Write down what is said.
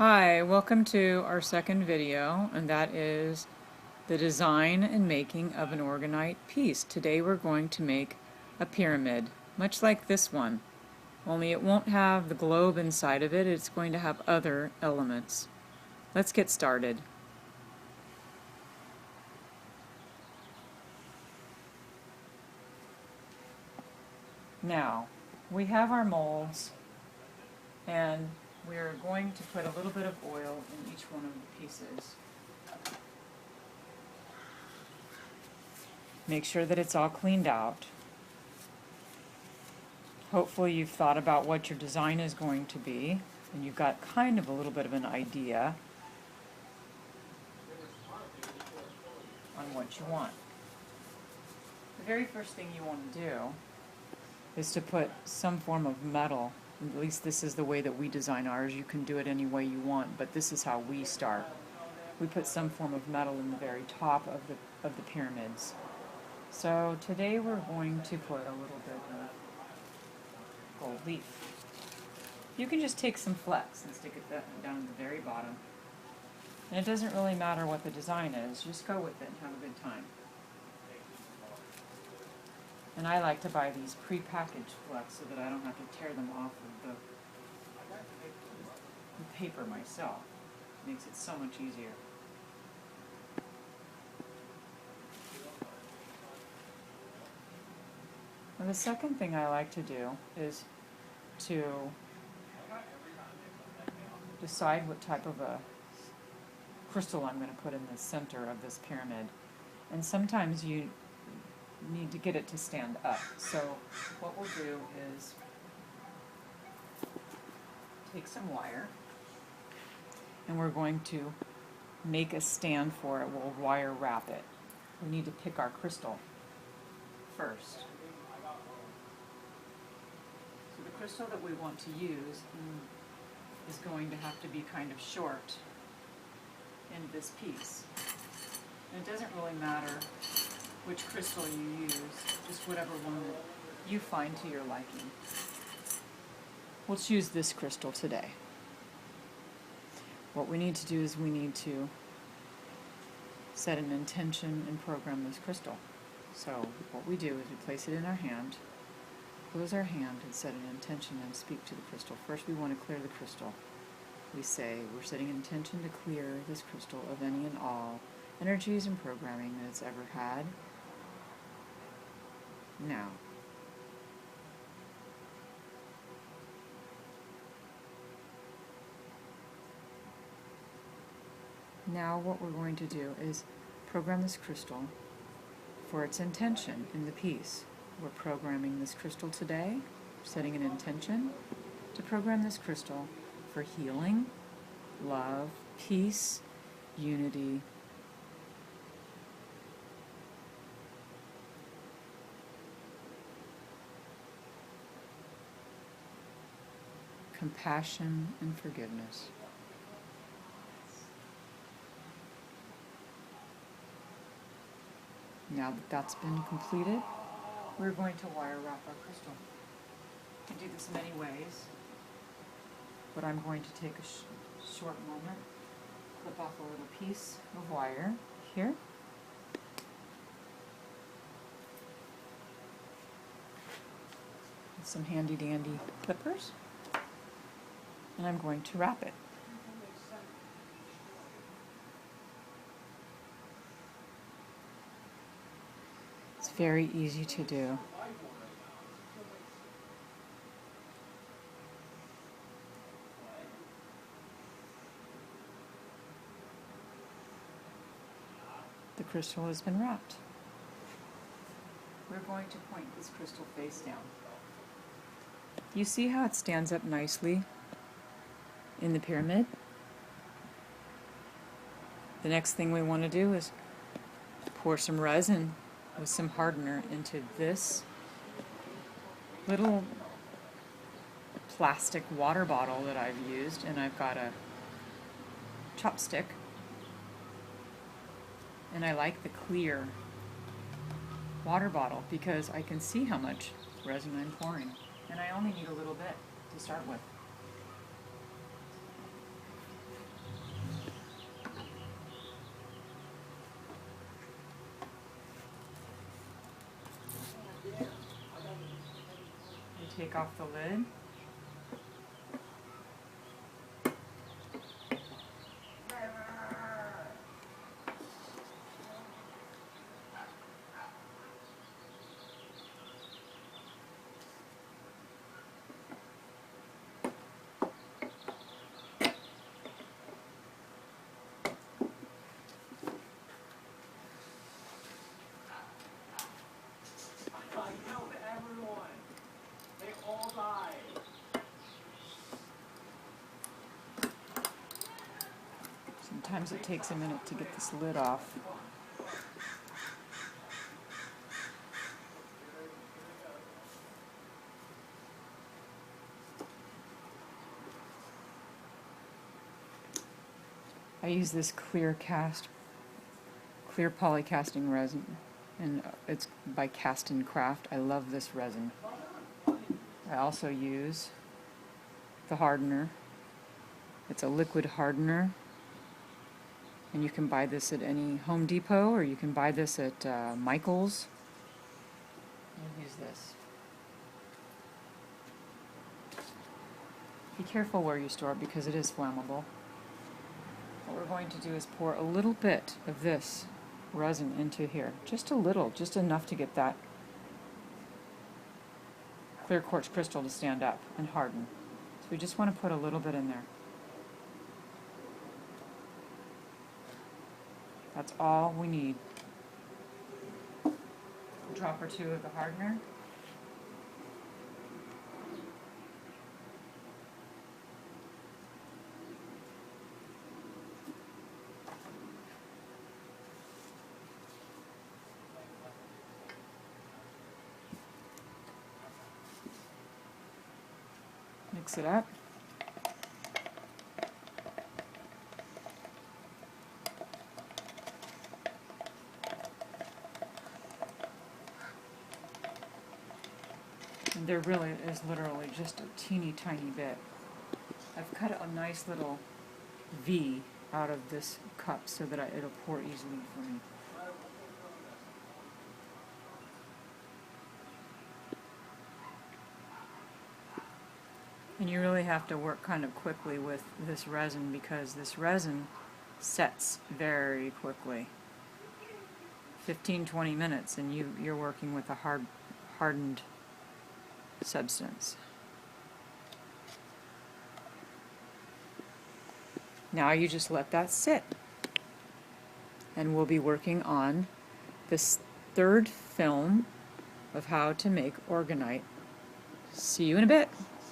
Hi, welcome to our second video, and that is the design and making of an Orgonite piece. Today we're going to make a pyramid, much like this one, only it won't have the globe inside of it, it's going to have other elements. Let's get started. Now, we have our molds, and we're going to put a little bit of oil in each one of the pieces. Make sure that it's all cleaned out. Hopefully you've thought about what your design is going to be, and you've got kind of a little bit of an idea on what you want. The very first thing you want to do is to put some form of metal. At least this is the way that we design ours. You can do it any way you want, but this is how we start. We put some form of metal in the very top of the pyramids. So today we're going to put a little bit of gold leaf. You can just take some flecks and stick it down at the very bottom. And it doesn't really matter what the design is, just go with it and have a good time. And I like to buy these pre-packaged flecks so that I don't have to tear them off of the paper myself. It makes it so much easier. And the second thing I like to do is to decide what type of a crystal I'm going to put in the center of this pyramid. And sometimes you need to get it to stand up. So what we'll do is take some wire, and we're going to make a stand for it. We'll wire wrap it. We need to pick our crystal first. So the crystal that we want to use is going to have to be kind of short in this piece. And it doesn't really matter which crystal you use, just whatever one that you find to your liking. We'll choose this crystal today. What we need to do is we need to set an intention and program this crystal. So what we do is we place it in our hand, close our hand, and set an intention and speak to the crystal. First we want to clear the crystal. We say we're setting an intention to clear this crystal of any and all energies and programming that it's ever had. Now what we're going to do is program this crystal for its intention in the piece. We're programming this crystal today, setting an intention to program this crystal for healing, love, peace, unity, compassion, and forgiveness. Now that that's been completed, we're going to wire wrap our crystal. You can do this many ways, but I'm going to take a short moment, clip off a little piece of wire here. With some handy dandy clippers. And I'm going to wrap it. It's very easy to do. The crystal has been wrapped. We're going to point this crystal face down. You see how it stands up nicely in the pyramid? The next thing we want to do is pour some resin with some hardener into this little plastic water bottle that I've used, and I've got a chopstick, and I like the clear water bottle because I can see how much resin I'm pouring, and I only need a little bit to start with. take off the lid. Sometimes it takes a minute to get this lid off. I use this clear polycasting resin, and it's by Cast and Craft. I love this resin. I also use the hardener. It's a liquid hardener, and you can buy this at any Home Depot, or you can buy this at Michael's. I'll use this. Be careful where you store it because it is flammable. What we're going to do is pour a little bit of this resin into here. Just a little, just enough to get that clear quartz crystal to stand up and harden. So we just want to put a little bit in there. That's all we need. A drop or two of the hardener. Mix it up. And there really is literally just a teeny tiny bit. I've cut a nice little V out of this cup so that it'll pour easily for me. And you really have to work kind of quickly with this resin because this resin sets very quickly. 15-20 minutes and you're working with a hardened substance. Now you just let that sit. And we'll be working on this third film of how to make Orgonite. See you in a bit.